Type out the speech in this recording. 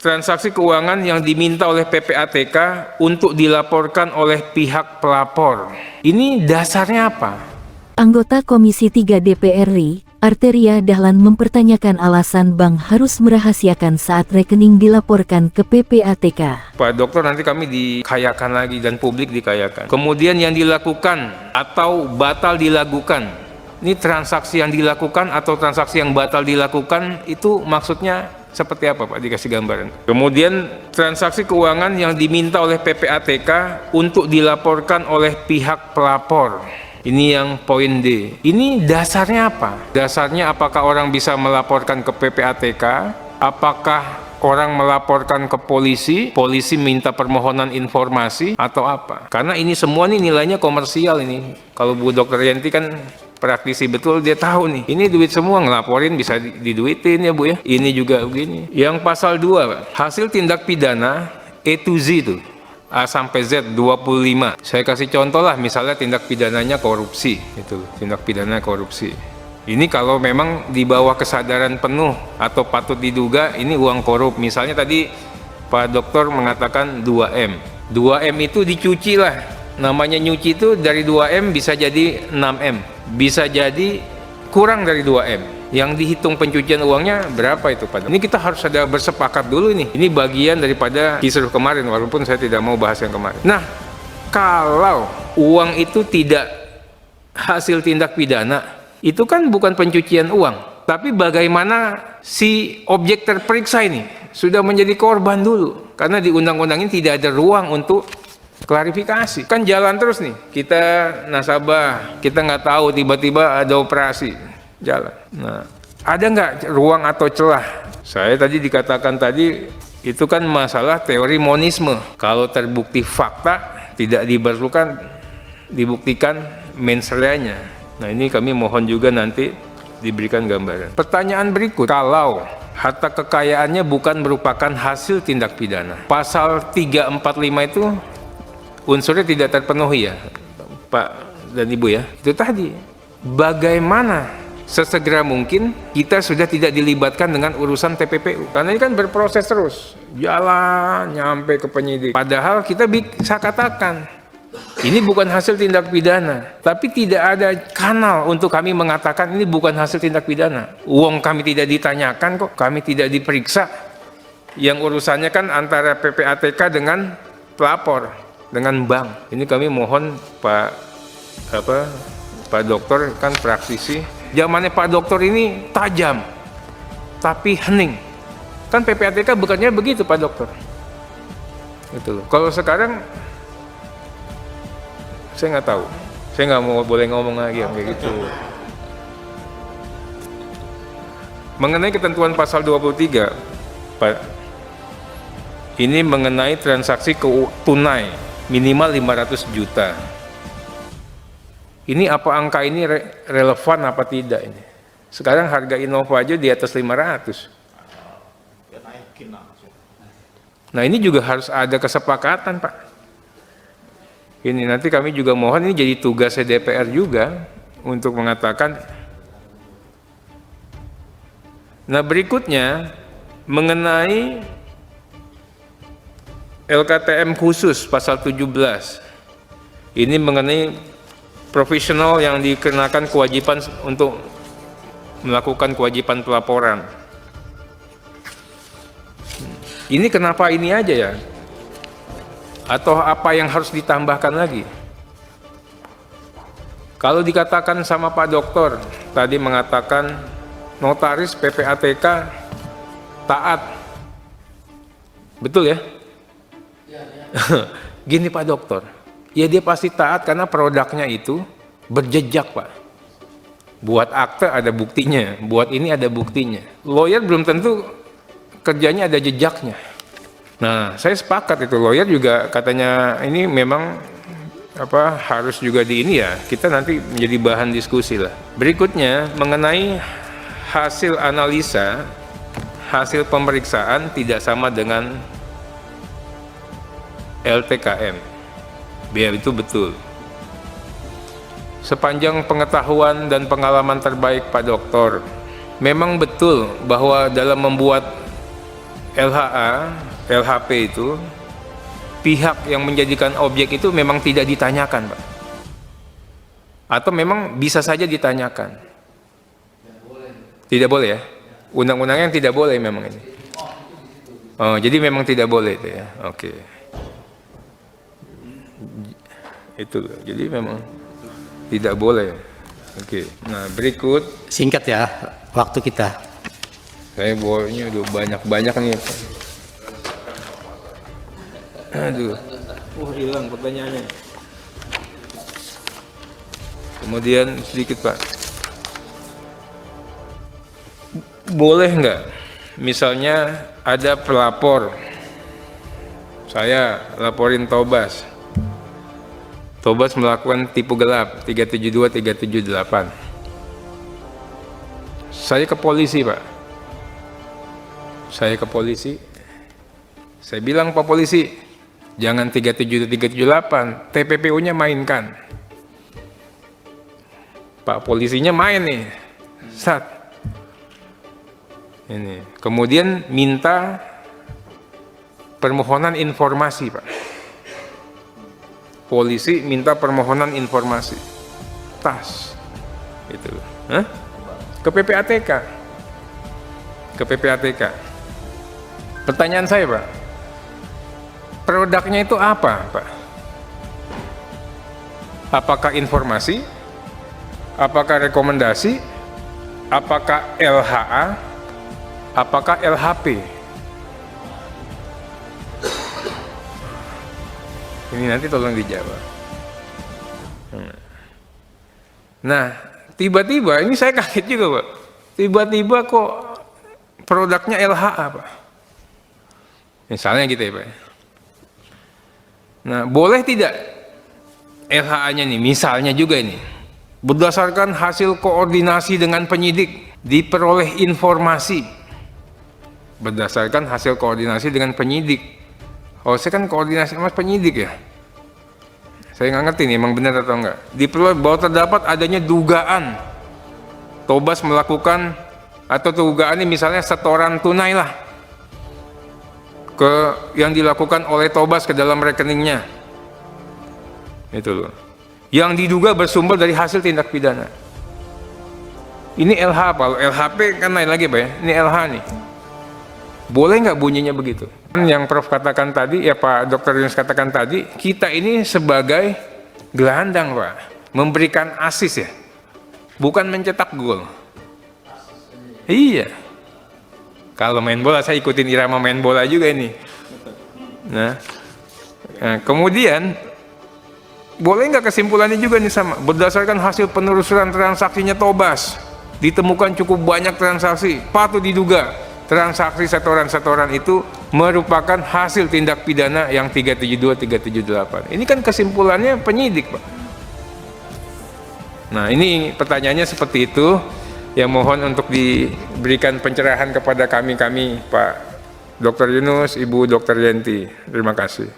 transaksi keuangan yang diminta oleh PPATK untuk dilaporkan oleh pihak pelapor. Ini dasarnya apa? Anggota Komisi 3 DPR RI, Arteria Dahlan mempertanyakan alasan bank harus merahasiakan saat rekening dilaporkan ke PPATK. Pak Dokter, nanti kami dikayakan lagi dan publik dikayakan. Kemudian yang dilakukan atau batal dilakukan. Ini transaksi yang dilakukan atau transaksi yang batal dilakukan itu maksudnya seperti apa Pak? Dikasih gambaran. Kemudian transaksi keuangan yang diminta oleh PPATK untuk dilaporkan oleh pihak pelapor. Ini yang poin D. Ini dasarnya apa? Dasarnya apakah orang bisa melaporkan ke PPATK? Apakah orang melaporkan ke polisi? Polisi minta permohonan informasi atau apa? Karena ini semua nih nilainya komersial ini. Kalau Bu Dr. Yanti kan praktisi betul, dia tahu nih. Ini duit semua, ngelaporin bisa diduitin ya Bu ya. Ini juga begini. Yang pasal 2, hasil tindak pidana E to Z itu. A sampai Z 25. Saya kasih contoh lah, misalnya tindak pidananya korupsi, itu tindak pidana korupsi. Ini kalau memang di bawah kesadaran penuh atau patut diduga ini uang korup. Misalnya tadi Pak Dokter mengatakan 2M. 2M itu dicuci lah. Namanya nyuci itu dari 2M bisa jadi 6M. Bisa jadi kurang dari 2M. Yang dihitung pencucian uangnya berapa itu Pak? Ini kita harus ada bersepakat dulu nih. Ini bagian daripada kisruh kemarin, walaupun saya tidak mau bahas yang kemarin. Nah, kalau uang itu tidak hasil tindak pidana, itu kan bukan pencucian uang. Tapi bagaimana si objek terperiksa ini sudah menjadi korban dulu. Karena di undang-undang ini tidak ada ruang untuk klarifikasi. Kan jalan terus nih. Kita nasabah, kita nggak tahu tiba-tiba ada operasi. Jalan. Nah, ada nggak ruang atau celah? Saya tadi dikatakan tadi itu kan masalah teori monisme. Kalau terbukti fakta tidak diperlukan dibuktikan mens reanya. Nah, ini kami mohon juga nanti diberikan gambaran. Pertanyaan berikut, kalau harta kekayaannya bukan merupakan hasil tindak pidana, pasal 345 itu unsurnya tidak terpenuhi ya Pak dan Ibu ya. Itu tadi bagaimana sesegera mungkin kita sudah tidak dilibatkan dengan urusan TPPU. Karena ini kan berproses terus, jalan nyampe ke penyidik. Padahal kita bisa katakan, ini bukan hasil tindak pidana. Tapi tidak ada kanal untuk kami mengatakan ini bukan hasil tindak pidana. Uang kami tidak ditanyakan kok, kami tidak diperiksa. Yang urusannya kan antara PPATK dengan pelapor, dengan bank. Ini kami mohon Pak Dokter kan praktisi. Zamannya Pak Dokter ini tajam, tapi hening. Kan PPATK bekerja begitu Pak Dokter. Itu loh. Kalau sekarang saya nggak tahu. Saya nggak mau boleh ngomong lagi yang kayak gitu. Mengenai ketentuan pasal 23, Pak, ini mengenai transaksi tunai minimal 500 juta. Ini apa angka ini relevan apa tidak ini? Sekarang harga Innova aja di atas 500. Nah, ini juga harus ada kesepakatan, Pak. Ini nanti kami juga mohon, ini jadi tugas DPR juga untuk mengatakan. Nah, berikutnya mengenai LKTM khusus pasal 17. Ini mengenai profesional yang dikenakan kewajiban untuk melakukan kewajiban pelaporan. Ini kenapa ini aja ya? Atau apa yang harus ditambahkan lagi? Kalau dikatakan sama Pak Dokter, tadi mengatakan notaris PPATK taat. Betul ya? Gini Pak Dokter. Ya dia pasti taat karena produknya itu berjejak Pak. Buat akte ada buktinya, buat ini ada buktinya. Lawyer belum tentu kerjanya ada jejaknya. Nah, saya sepakat itu, lawyer juga katanya ini memang harus juga di ini ya. Kita nanti menjadi bahan diskusi lah. Berikutnya mengenai hasil analisa, hasil pemeriksaan tidak sama dengan LTKM. Biar itu betul. Sepanjang pengetahuan dan pengalaman terbaik Pak Dokter, memang betul bahwa dalam membuat LHA, LHP itu pihak yang menjadikan objek itu memang tidak ditanyakan, Pak. Atau memang bisa saja ditanyakan. Tidak boleh ya? Undang-undangnya tidak boleh memang ini. Oh, jadi memang tidak boleh itu ya. Oke. Itu jadi memang tidak boleh. Oke. Nah, berikut Singkat ya, waktu kita. saya bawanya udah banyak nih. Aduh. Hilang pertanyaannya. Kemudian sedikit, Pak. Boleh nggak? Misalnya ada pelapor, saya laporin Tobas melakukan tipu gelap 372, 378. Saya ke polisi, Pak. Saya bilang, Pak Polisi, jangan 372, 378, TPPU-nya mainkan. Pak polisinya main nih, ini. Kemudian minta permohonan informasi, Pak. Polisi minta permohonan informasi. Tas. Gitu. Ke PPATK. Pertanyaan saya, Pak. Produknya itu apa, Pak? Apakah informasi? Apakah rekomendasi? Apakah LHA? Apakah LHP? Ini nanti tolong dijawab. Nah, tiba-tiba ini saya kaget juga, Pak. Tiba-tiba kok produknya LHA, Pak. Misalnya gitu ya, Pak. Nah, boleh tidak LHA-nya nih, misalnya juga ini, berdasarkan hasil koordinasi dengan penyidik, diperoleh informasi berdasarkan hasil koordinasi dengan penyidik. Oh, saya kan koordinasi sama penyidik ya. Saya nggak ngerti nih, emang benar atau enggak. Diperoleh bahwa terdapat adanya dugaan Tobas melakukan, atau dugaan ini misalnya setoran tunai lah yang dilakukan oleh Tobas ke dalam rekeningnya. Itu loh. Yang diduga bersumber dari hasil tindak pidana. Ini LH apa? LHP kan lain lagi, Pak ya. Ini LH nih. Boleh nggak bunyinya begitu? Yang Prof katakan tadi, ya Pak Dr. Yunus katakan tadi, kita ini sebagai gelandang, Pak, memberikan asis ya, bukan mencetak gol. Iya. Kalau main bola, saya ikutin irama main bola juga ini. Nah kemudian boleh nggak kesimpulannya juga nih sama, berdasarkan hasil penelusuran transaksinya Tobas, ditemukan cukup banyak transaksi, patut diduga transaksi setoran-setoran itu merupakan hasil tindak pidana yang 372, 378. Ini kan kesimpulannya penyidik, Pak. Nah, ini pertanyaannya seperti itu. Yang mohon untuk diberikan pencerahan kepada kami, Pak Dr. Yunus, Ibu Dr. Yenti. Terima kasih.